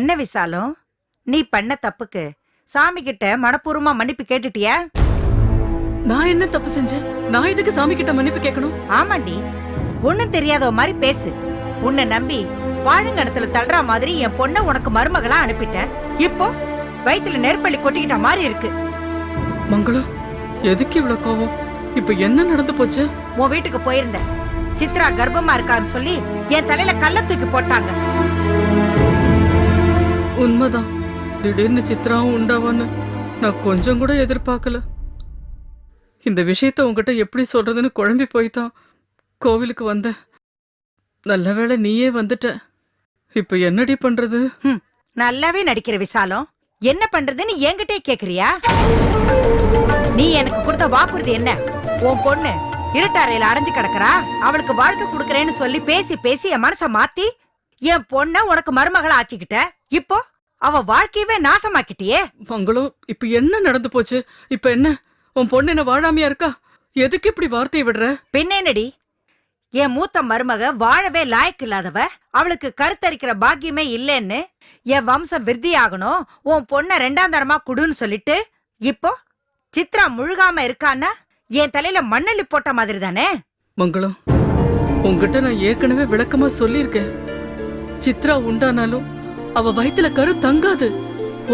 என்ன விசாலம், நீ பண்ண தப்புக்கு சாமி கிட்ட மனப்பூர்வமா மன்னிப்பு கேட்டுட்டியா? நான் என்ன தப்பு செஞ்சேன்? நான் இதுக்கு சாமி கிட்ட மன்னிப்பு கேட்கணும்? ஆமாண்டி, ஒண்ணும் தெரியாத மாதிரி பேசு. உன்னை நம்பி வாழுங்கணத்துல தள்ளுற மாதிரி என் பொண்ண உனக்கு மருமகளா அனுப்பிட்டேன். இப்போ வயித்துல நெருப்பள்ளி கொட்டிக்கிட்ட மாதிரி இருக்கு. மங்களம், எதுக்கு இவ்வளவு கோவம்? இப்ப என்ன நடந்து போச்சு? உன் வீட்டுக்கு போயிருந்தேன், சித்ரா கர்ப்பமா இருக்கான்னு சொல்லி என் தலையில கல்ல தூக்கி போட்டாங்க. உண்மைதான், திடீர்னு சித்ராவும் உண்டாவான்னு நான் கொஞ்சம் கூட எதிர்பார்க்கல. இந்த விஷயத்த உங்ககிட்ட எப்படி சொல்றதுன்னு குழம்பி போய்தான் கோவிலுக்கு வந்த. நல்ல வேளை நீயே வந்துட்ட. இப்ப என்னடி பண்றது? நல்லாவே நடிக்கிற விசாலம், என்ன பண்றதுன்னு என்கிட்டே கேக்குறியா? நீ எனக்கு கொடுத்த வாக்குறுதி என்ன? உன் பொண்ணு இருட்டறையில அடைஞ்சு கிடக்குறா, அவளுக்கு வாழ்க்கை கொடுக்கறேன்னு சொல்லி பேசி பேசி என் மனச மாத்தி என் பொண்ண உனக்கு மருமகளா ஆக்கிக்கிட்ட. இப்போ அவ வாழ்க்கையவே நாசமாக்கிட்டியே. மங்களம், இப்ப என்ன நடந்து போச்சு? இப்ப என்ன, உன் பொண்ணு என்ன வாழாமையா இருக்கா? எதுக்கு இப்படி வார்த்தையை விடுற? பின்னேனடி, என் மூத்த மருமக வாழவே லாயக்கு இல்லாதவ, அவளுக்கு கருத்தரிக்கிற பாக்கியமே இல்லைன்னு என் வம்சம் விருத்தி ஆகணும், உன் பொண்ண 2ஆம் தரமா குடுன்னு சொல்லிட்டு இப்போ சித்ரா முழுகாம இருக்கான்னா என் தலையில மண்ணள்ளி போட்ட மாதிரி தானே? மங்களம், உங்ககிட்ட நான் ஏற்கனவே விளக்கமா சொல்லியிருக்கேன். சித்ரா உண்டானாலும் அவ வயித்துல கரு தங்காது.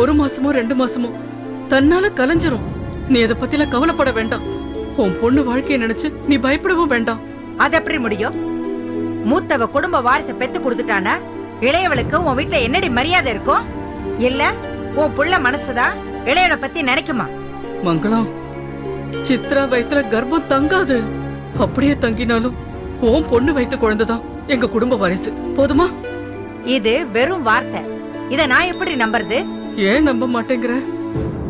1 மாசமோ 2 மாசமோ தன்னால கலைஞ்சிரும். நீ அதை பத்தில கவலைப்பட வேண்டாம். உன் பொண்ணு வாழ்க்கையை நினைச்சு நீ பயப்படவும் வேண்டாம். அது எப்படி முடியும்? மூத்தவ குடும்ப வாரிசை பெத்து கொடுத்துட்டானா இளையவளுக்கு உன் வீட்டுல என்னடி மரியாதை இருக்கும்? இல்ல உன் புள்ள மனசுதான் இளையவளை பத்தி நினைக்குமா? மங்களம், சித்ரா வயித்துல கர்ப்பம் தங்காது. அப்படியே தங்கினாலும் உன் பொண்ணு வயித்து குழந்தைதான் எங்க குடும்ப வாரிசு. போதுமா? இது வெறும் வார்த்தை, இத நான் எப்படி நம்புறது? ஏன் நம்ப மாட்டேங்கிற?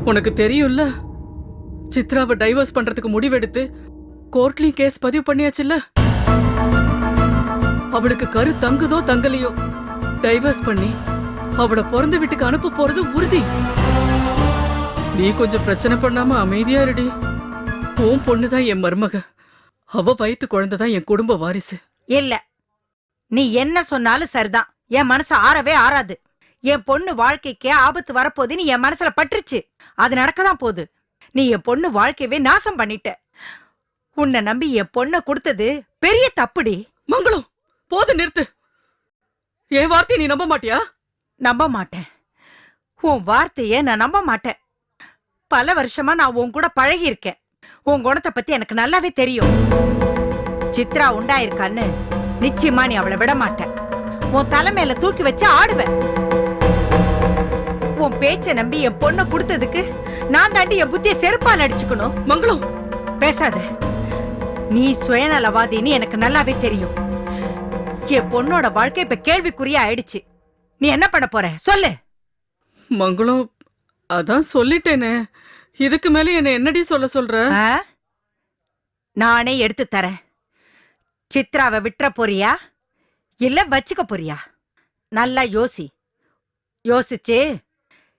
உனக்கு தெரியும்ல, சித்ராவை டைவர்ஸ் பண்றதுக்கு முடிவெடுத்து கோர்ட்லயும் கேஸ் பதிவு பண்ணியாச்சுல்ல. அவளுக்கு கரு தங்குதோ தங்கலையோ, டைவர்ஸ் பண்ணி அவளை பிறந்த வீட்டுக்கு அனுப்ப போறது உறுதி. நீ கொஞ்சம் பிரச்சனை பண்ணாம அமைதியா இருடி. உன் பொண்ணுதான் என் மருமக, அவ வயித்து குழந்தைதான் என் குடும்ப வாரிசு. இல்ல, நீ என்ன சொன்னாலும் சரிதான், என் மனசு ஆறவே ஆறாது. என் பொண்ணு வாழ்க்கைக்கு ஆபத்து வரப்போதுன்னு என் மனசுல பற்றுச்சு. அது நடக்கதான் போகுது. நீ என் பொண்ணு வாழ்க்கையவே நாசம் பண்ணிட்ட. உன்னை நம்பி என் பொண்ண கொடுத்தது பெரிய தப்புடி. மங்களம், போது நிறுத்து. என் வார்த்தையை நீ நம்ப மாட்டியா? நம்ப மாட்டேன். உன் வார்த்தைய நான் நம்ப மாட்டேன். பல வருஷமா நான் உன் கூட பழகி இருக்கேன். உன் குணத்தை பத்தி எனக்கு நல்லாவே தெரியும். சித்ரா உண்டாயிருக்கான்னு நிச்சயமா நீ அவளை விட மாட்டேன். உன் தலைமையில தூக்கி வச்சு ஆடுவேன். உன் பேச்ச நம்பி என் பொண்ண கொடுத்ததுக்கு நான் தாண்டி என் புத்திய செருப்பால் அடிச்சுக்கணும். மங்களம், பேசாத. நீ சுயநலவாதின்னு எனக்கு நல்லாவே தெரியும். என் பொண்ணோட வாழ்க்கை இப்ப கேள்விக்குறியா ஆயிடுச்சு. நீ என்ன பண்ண போற சொல்லு. மங்களம், அதான் சொல்லிட்டேனே, இதுக்கு மேல என்ன என்னடி சொல்ற? நானே எடுத்து தரேன். சித்ராவை விட்டுற போறியா இல்ல வச்சுக்க போறியா? நல்லா யோசிச்சு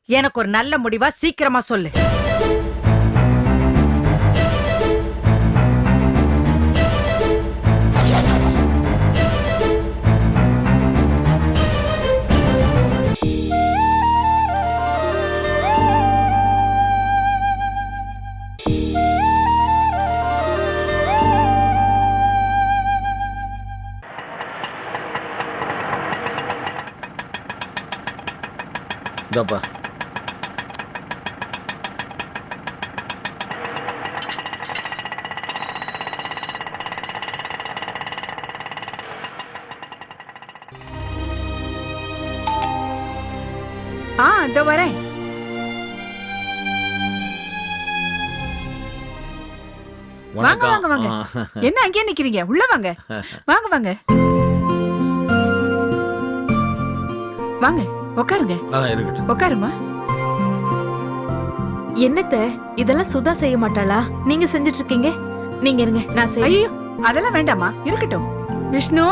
எனக்கு ஒரு நல்ல முடிவா சீக்கிரமா சொல்லு. இந்தப்பா, இதோ வரேன். வாங்க வாங்க வாங்க. என்ன அங்கேயே நிக்கிறீங்க? உள்ள வாங்க. வாங்க வாங்க வாங்க, உட்காருங்க. உட்காருமா. என்னத்த இதெல்லாம் சுதா செய்ய மாட்டாளா? நீங்க செஞ்சிட்டு இருக்கீங்க. நீங்க இருங்க, நான் செய்ய. ஐயோ, அதெல்லாம் வேண்டாமா, இருக்கட்டும். விஷ்ணு,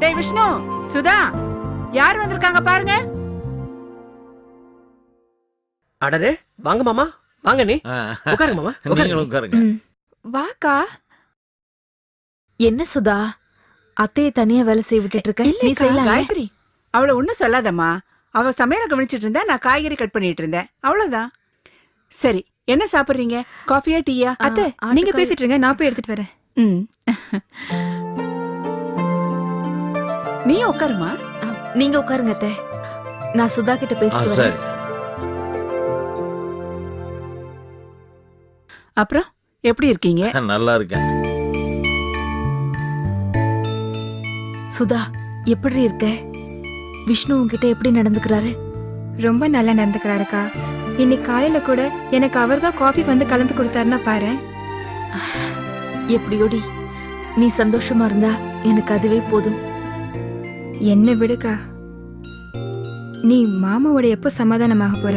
டேய் விஷ்ணு, சுதா யார் வந்திருக்காங்க பாருங்க. அடரே, வாங்க மாமா, வாங்க. நீ உட்காருங்க மாமா. நீங்களும் உட்காருங்க. வாக்கா. என்ன சுதா, அத்தையை தனியா வேலை செய்ய விட்டுட்டு இருக்க? நீ செய்யலாம். காயத்ரி, அவளை ஒண்ணும் சொல்லாதம்மா. அவ சமையலை கவனிச்சிட்டு இருந்தா, நான் காய்கறி கட் பண்ணிட்டு இருந்தேன், அவ்வளவுதான். சரி, என்ன சாப்பிடுறீங்க? காஃபியா டீயா? அத்தை நீங்க பேசிட்டு இருங்க, நான் போய் எடுத்துட்டு வரேன். ம். நீ உட்காருமா. நீங்க உட்காருங்க அத்தை, நான் சுதா கிட்ட பேசிட்டு சரி. வரேன். அப்புறம் எப்படி இருக்கீங்க? நல்லா இருக்கேன். சுதா எப்படி இருக்க? விஷ்ணு உன்கிட்ட எப்படி நடந்துக்கிறாரு? ரொம்ப நல்லா நடந்துக்கிறாருக்கா. இன்னைக்கு காலையில கூட எனக்கு அவர்தான் காபி வந்து கலந்து கொடுத்தாருன்னா பாரு. எப்படியோடி நீ சந்தோஷமா இருந்தா எனக்கு அதுவே போதும். என்ன விடுக்கா, நீ மாமாவோட எப்போ சமாதானமாக போற?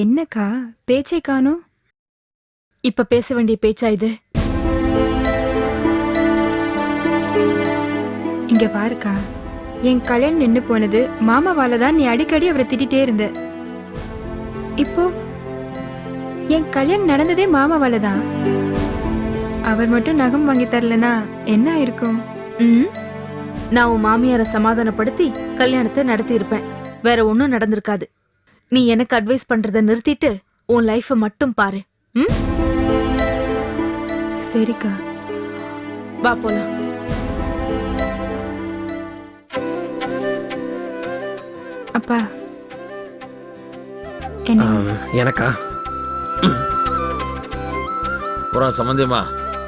என்னக்கா பேச்சை காணோம்? இப்ப பேச வேண்டிய பேச்சா இது? இங்க பாருக்கா, என் கல்யாணம் நின்னு போனது மாமாவால தான் நீ அடிக்கடி அவரை திட்டிட்டே இருந்த. இப்போ என் கல்யாணம் நடந்ததே மாமாவால தான். அவர் மட்டும் நகம் வாங்கி தரலனா என்ன ஆயிருக்கும்? நான் உன் மாமியாரை சமாதானப்படுத்தி கல்யாணத்தை நடத்தி இருப்பேன், வேற ஒண்ணும் நடந்திருக்காது. நீ எனக்கு அட்வைஸ் பண்றத நிறுத்திட்டு உன் லைஃப மட்டும் பாரு. சரிக்கா, வா போலாம். அப்பா என்ன? எனக்கா? அப்புறம் சம்பந்தியம்மா,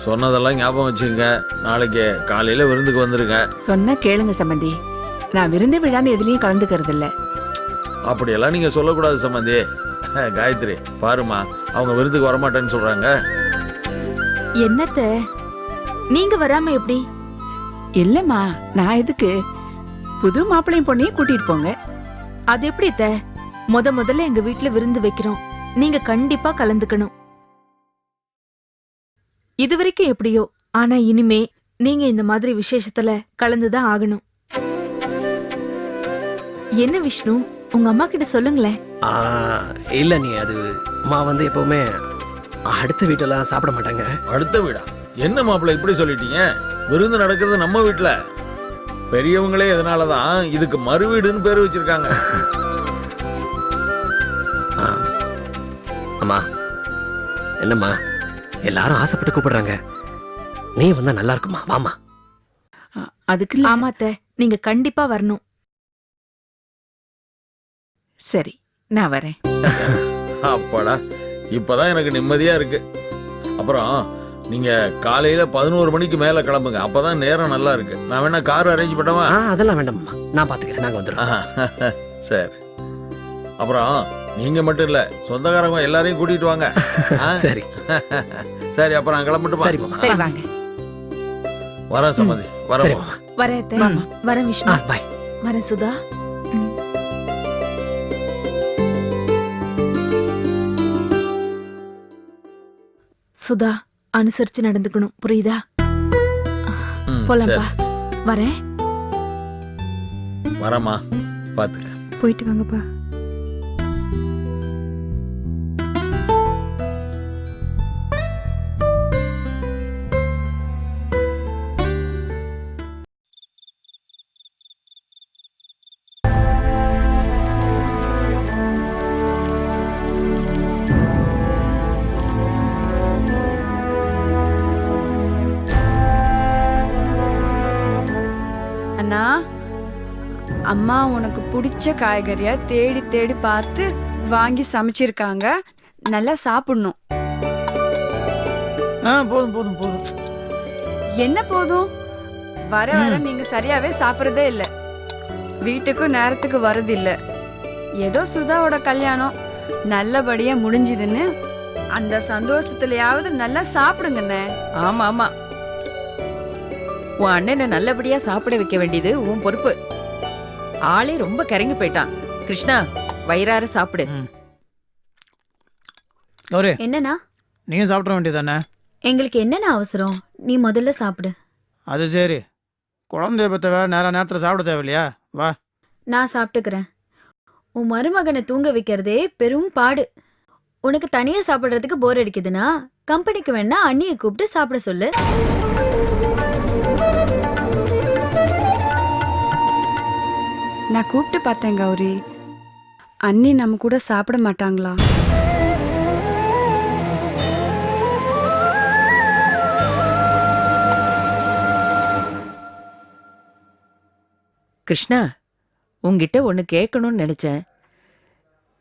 சொன்னதெல்லாம் ஞாபகம் வச்சுங்க. நாளைக்கு காலையில விருந்துக்கு வந்துருங்க. சொன்ன கேளுங்க சம்பந்தி, நான் விருந்து விழான்னு எதுலயும் கலந்துக்கிறது இல்ல. அப்படியெல்லாம் நீங்க சொல்லக்கூடாது சம்பந்தி. காயத்ரி பாருமா, அவங்க விருந்துக்கு வரமாட்டேன்னு சொல்றாங்க. என்னத்த நீங்க வராம எப்படி? இல்லம்மா, நான் எதுக்கு, புது மாப்பிள்ளையும் பொண்ணையும் கூட்டிட்டு போங்க. அது எப்படி அத்த? முதல்ல எங்க வீட்ல விருந்து வைக்கிறோம், நீங்க கண்டிப்பா கலந்துக்கணும். இது வரைக்கும் எப்படியோ, ஆனா இனிமே நீங்க இந்த மாதிரி விசேஷத்துல கலந்துதான் ஆகணும். என்ன விஷ்ணு, உங்க அம்மா கிட்ட சொல்லுங்களேன். இல்ல, நீ அது அம்மா வந்து எப்பவுமே அடுத்த வீட்டெல்லாம் சாப்பிட மாட்டாங்க. அடுத்த வீடா? என்ன மாப்பிள்ளை இப்படி சொல்லிட்டீங்க? விருந்து நடக்கிறது நம்ம வீட்டுல. பெரியவங்களே இதனாலதான் இதுக்கு மறு வீடுன்னு பேர் வச்சிருக்காங்க. அம்மா, என்னம்மா எல்லாரும் ஆசைப்பட்டு கூப்பிடுறாங்க, நீ வந்தா நல்லா இருக்குமா? வாமா. அதுக்கு இல்ல. ஆமா அத்த, நீங்க கண்டிப்பா வரணும். சரி, நான் வரேன். அப்பாடா, இப்பதான் எனக்கு நிம்மதியா இருக்கு. அப்புறம் நீங்க காலையில 11 மணிக்கு மேல கிளம்புங்க, அப்பதான் நேரம் நல்லா இருக்கு. நான் வேணா கார் அரேஞ்ச் பண்ணவா? அதெல்லாம் வேண்டாம்மா, நான் பாத்துக்கிறேன், நாங்க வந்துடுறோம். சரி. அப்புறம் நீங்க மட்டும் இல்ல, சொந்தக்காரங்க எல்லாரையும் கூட்டிட்டு வாங்க. சரி சரி, அப்புறம் நான் கிளம்பிட்டு சரி சரி, வாங்க. வரேன் சம்மதி, சரி வரேன். மாமா. வரேன் அத்த. வரேன் விஷ்ணு. பாய். வரேன் சுதா. சுதா, அனுசரிச்சு நடந்துக்கணும், புரியுதா? போலாம்பா. வரேன். வரமா, பாத்துக்க. போயிட்டு வாங்கப்பா. அண்ணா, அம்மா உனக்கு பிடிச்ச காய்கறியா தேடி தேடி பார்த்து வாங்கி சமைச்சிருக்காங்க, நல்லா சாப்பிடணும். போதும் போதும் போதும். என்ன போதும்? வர வர நீங்க சரியாவே சாப்பிடறதே இல்ல, வீட்டுக்கும் நேரத்துக்கு வரது இல்ல. ஏதோ சுதாவோட கல்யாணம் நல்லபடியா முடிஞ்சுதுன்னு அந்த சந்தோஷத்துலயாவது நல்லா சாப்பிடுங்கண்ணே. ஆமா ஆமா, உன் அண்ணனை நல்லபடியா சாப்பிட வைக்க வேண்டியது உன் பொறுப்பு. ஆளே ரொம்ப கிறங்கி போயிட்டான். கிருஷ்ணா, வயிறார சாப்பிடு. என்னண்ணா, நீங்க சாப்பிட வேண்டியதானே? எங்களுக்கு என்னண்ணா அவசரம், நீ முதல்ல சாப்பிடு. அது சரி, குழந்தைய பத்த வேற நேரத்தில் சாப்பிட தேவையில்லையா? வா, நான் சாப்பிட்டுக்கிறேன். உன் மருமகனை தூங்க வைக்கிறதே பெரும் பாடு. உனக்கு தனியா சாப்பிடுறதுக்கு போர் அடிக்குதுன்னா கம்பெனிக்கு வேணா அண்ணியை கூப்பிட்டு சாப்பிட சொல்லு. நான் கூப்பிட்டு பார்த்தேன் கௌரி. அண்ணி நம்ம கூட சாப்பிட மாட்டாங்களா? கிருஷ்ணா, உங்ககிட்ட ஒன்று கேட்கணும்னு நினைச்சேன்.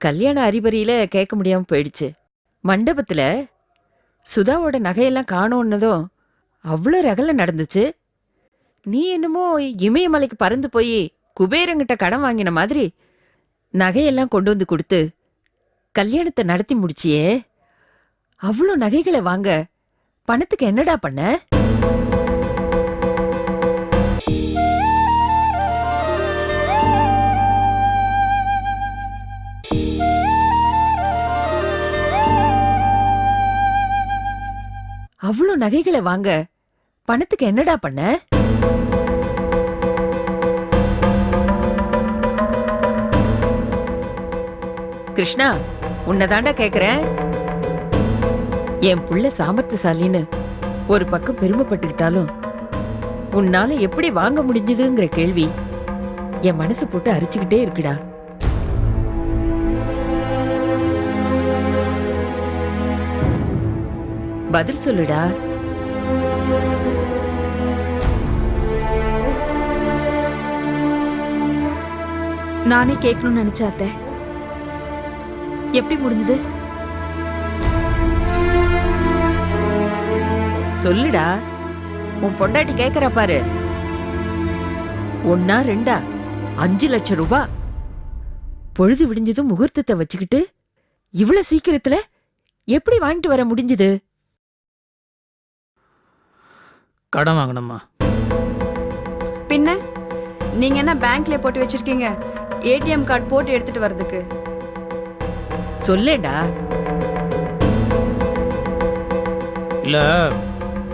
கல்யாண அறிபறியில கேட்க முடியாம போயிடுச்சு. மண்டபத்துல சுதாவோட நகையெல்லாம் காணோன்னதும் அவ்வளோ ரகலை நடந்துச்சு. நீ என்னமோ இமயமலைக்கு பறந்து போய் குபேரங்கிட்ட கடன் வாங்கின மாதிரி நகையெல்லாம் கொண்டு வந்து கொடுத்து கல்யாணத்தை நடத்தி முடிச்சியே. அவ்வளோ நகைகளை வாங்க பணத்துக்கு என்னடா பண்ண? அவ்வளோ நகைகளை வாங்க பணத்துக்கு என்னடா பண்ண? கிருஷ்ணா, உன்னதாண்டா கேக்குறேன். என் புள்ள சாமர்த்தியசாலின்னு ஒரு பக்கம் பெருமைப்பட்டுக்கிட்டாலும் உன்னால எப்படி வாங்க முடிஞ்சதுங்கிற கேள்வி என் மனசு போட்டு அரிச்சுக்கிட்டே இருக்குடா. பதில் சொல்லுடா. நானே கேட்கணும்னு நினைச்சேன் அத்தை. எப்படி முடிஞ்சது? சொல்லுடா. உன் பொண்டாட்டி கேக்குறா பாரு. 1 2 5 லட்சம் ரூபாய். பொழுது விடிஞ்சதும் முகூர்த்தத்தை வச்சுக்கிட்டு இவ்வளவு சீக்கிரத்துல எப்படி வாங்கிட்டு வர முடிஞ்சது? கடன் வாங்கணும்மா. பின்ன நீங்க என்ன பேங்க்ல போட்டு வச்சிருக்கீங்க ஏடிஎம் கார்டு போட்டு எடுத்துட்டு வர்றதுக்கு? சொல்லேடா. இல்லை,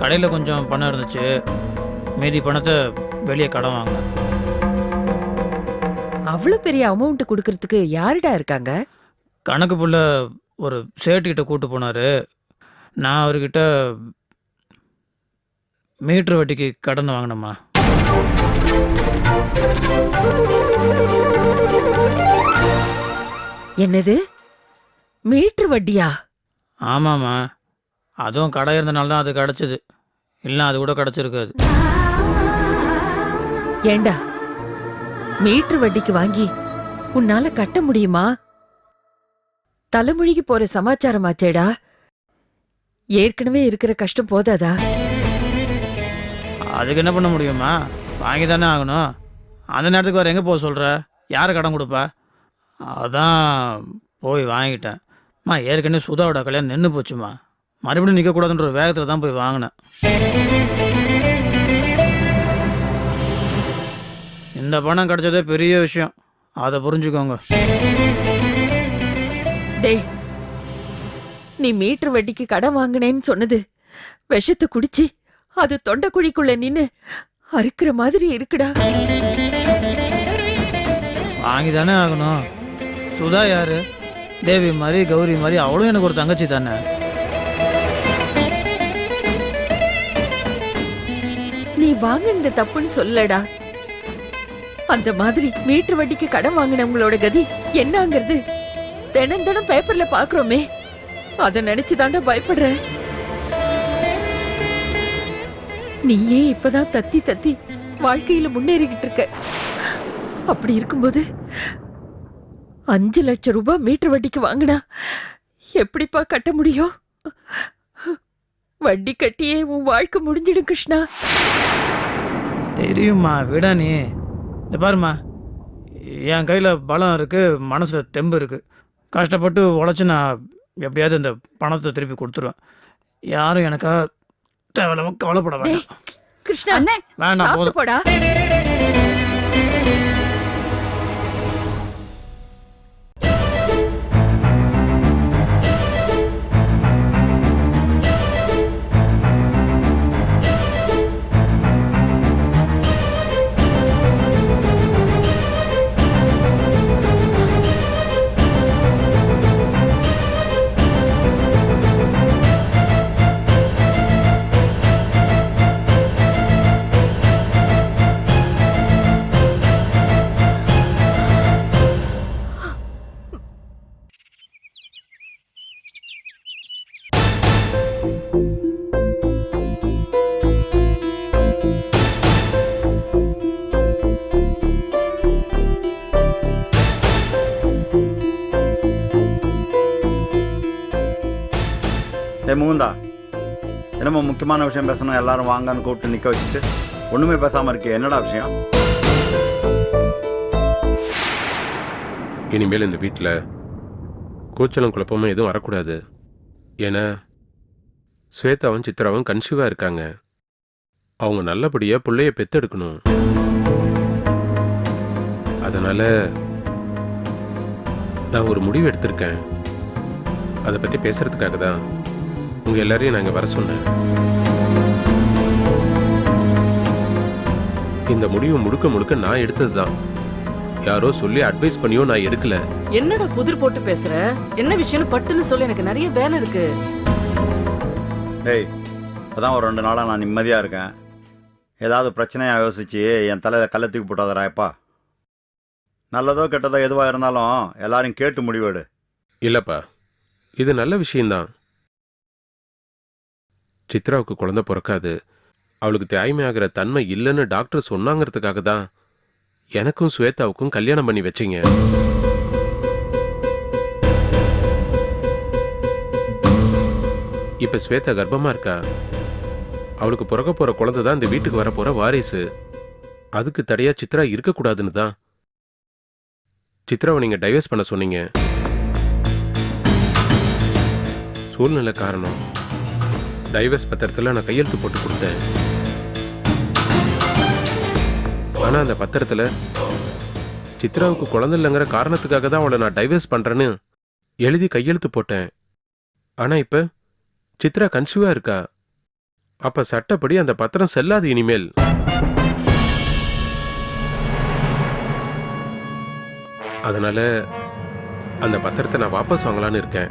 கடையில் கொஞ்சம் பணம் இருந்துச்சு, மீதி பணத்தை வெளியே கடன் வாங்கினேன். அவ்வளவு பெரிய அமௌண்ட் கொடுக்கறதுக்கு யாருடா இருக்காங்க? கணக்கு புள்ள ஒரு சேட்டுக்கிட்ட கூட்டு போனார். நான் அவர்கிட்ட மீட்டர் வட்டிக்கு கடன் வாங்கினேம்மா. என்னது, மீட்டர் வட்டியா? ஆமாம்மா, அதுவும் கடை இருந்தனால தான் அது கிடச்சிது. இல்லைன்னா அது கூட கிடச்சிருக்காது. ஏண்டா, மீட்டர் வட்டிக்கு வாங்கி உன்னால கட்ட முடியுமா? தலைமொழிக்கு போற சமாச்சாரமாச்சேடா. ஏற்கனவே இருக்கிற கஷ்டம் போதாதா? அதுக்கு என்ன பண்ண முடியுமா? வாங்கி தானே ஆகணும். அந்த நேரத்துக்கு வேறு எங்கே போக சொல்கிற? யார் கடன் கொடுப்பா? அதான் போய் வாங்கிட்டேன். ஏற்கனவே சுதாவோட கல்யாணம் நின்று போச்சுமா. மறுபடியும் நிற்கக்கூடாதுன்ற ஒரு வேகத்தில் தான் போய் வாங்கினேன். இந்த பணம் கிடைச்சதே பெரிய விஷயம், அதை புரிஞ்சுக்கோங்க. டேய், நீ மீட்டர் வட்டிக்கு கடன் வாங்கினேன்னு சொன்னது விஷத்தை குடிச்சு அது தொண்டை குழிக்குள்ள நின்னு அறுக்கிற மாதிரி இருக்குடா. வாங்கி தானே ஆகணும். சுதா யாரு? தேவி மாதிரி, கௌரி மாதிரி, அவளும் எனக்கு ஒரு தங்கச்சி தானே. நீ வாங்கினது தப்புன்னு சொல்லடா. அந்த மாதிரி மீட்டர் வட்டிக்கு கடன் வாங்கினவங்களோட கதி என்னங்கிறது தினம் தினம் பேப்பர்ல பாக்குறோமே. அத நினைச்சுதாண்டா பயப்படுறேன். நீயே இப்பதான் தத்தி தத்தி வாழ்க்கையில முன்னேறிக்கிட்டு இருக்க. அப்படி இருக்கும்போது 5 லட்சம் ரூபாய் மீட்டர் வட்டிக்கு வாங்கினா எப்படிப்பா கட்ட முடியும்? வட்டி கட்டியே உன் வாழ்க்கை முடிஞ்சிடும் கிருஷ்ணா. தெரியுமா, விட நீ. இந்த பாருமா, என் கையில் பலம் இருக்குது, மனசில் தெம்பு இருக்குது. கஷ்டப்பட்டு உழைச்சி நான் எப்படியாவது இந்த பணத்தை திருப்பி கொடுத்துருவேன். யாரும் எனக்காக தேவையில்லாம கவலைப்பட வேண்டாம். கிருஷ்ணா, வேண்டாம், போதும். போடா. முகுந்தா, என்னமோ முக்கியமான விஷயம் பேசணும் எல்லாரும் வாங்கன்னு கூப்பிட்டு நிற்க வச்சுட்டு ஒன்றுமே பேசாமல் இருக்கே, என்னடா விஷயம்? இனிமேல் இந்த வீட்டில் கூச்சலும் குழப்பமும் எதுவும் வரக்கூடாது. ஏன்னா ஸ்வேதாவும் சித்ராவும் கன்சீவாக இருக்காங்க. அவங்க நல்லபடியாக பிள்ளைய பெத்தெடுக்கணும். அதனால நான் ஒரு முடிவு எடுத்திருக்கேன். அதை பற்றி பேசுறதுக்காக தான் உங்கள் எல்லாரையும் நான் இங்கே வர சொன்னேன். இந்த முடிவு முழுக்க முழுக்க நான் எடுத்தது தான். யாரோ சொல்லி அட்வைஸ் பண்ணியோ நான் எடுக்கல. என்னடா புதிர் போட்டு பேசுற? என்ன விஷயம்னு பட்டுன்னு சொல்லி, எனக்கு நிறைய வேலை இருக்கு. டேய், இப்போதான் ஒரு 2 நாளாக நான் நிம்மதியாக இருக்கேன். ஏதாவது பிரச்சனையாக யோசிச்சு என் தலையில் கல்லை தூக்கி போட்டாதராயப்பா. நல்லதோ கெட்டதோ எதுவாக இருந்தாலும் எல்லாரும் கேட்டு முடிவெடு. இல்லப்பா, இது நல்ல விஷயம்தான். சித்ராவுக்கு குழந்தை பிறக்காது, அவளுக்கு தாய்மையாகிற தன்மை இல்லைன்னு டாக்டர் சொன்னாங்கிறதுக்காக தான் எனக்கும் ஸ்வேதாவுக்கும் கல்யாணம் பண்ணி வச்சிங்க. இப்ப ஸ்வேதா கர்ப்பமா இருக்கா. அவளுக்கு பிறக்க போற குழந்தை தான் இந்த வீட்டுக்கு வர போற வாரிசு. அதுக்கு தடையா சித்ரா இருக்கக்கூடாதுன்னு தான் சித்ராவை நீங்க டைவர்ஸ் பண்ண சொன்னீங்க. சூழ்நிலை காரணம் டைவர்ஸ் பத்திரத்தில் நான் கையெழுத்து போட்டு கொடுத்தேன். ஆனா அந்த பத்திரத்தில் சித்ராவுக்கு குழந்தை இல்லைங்கிற காரணத்துக்காக தான் அவளை நான் டைவர்ஸ் பண்றேன்னு எழுதி கையெழுத்து போட்டேன். ஆனா இப்ப சித்ரா கன்சீவா இருக்கா. அப்ப சட்டப்படி அந்த பத்திரம் செல்லாது இனிமேல். அதனால அந்த பத்திரத்தை நான் வாபஸ் வாங்கலான்னு இருக்கேன்.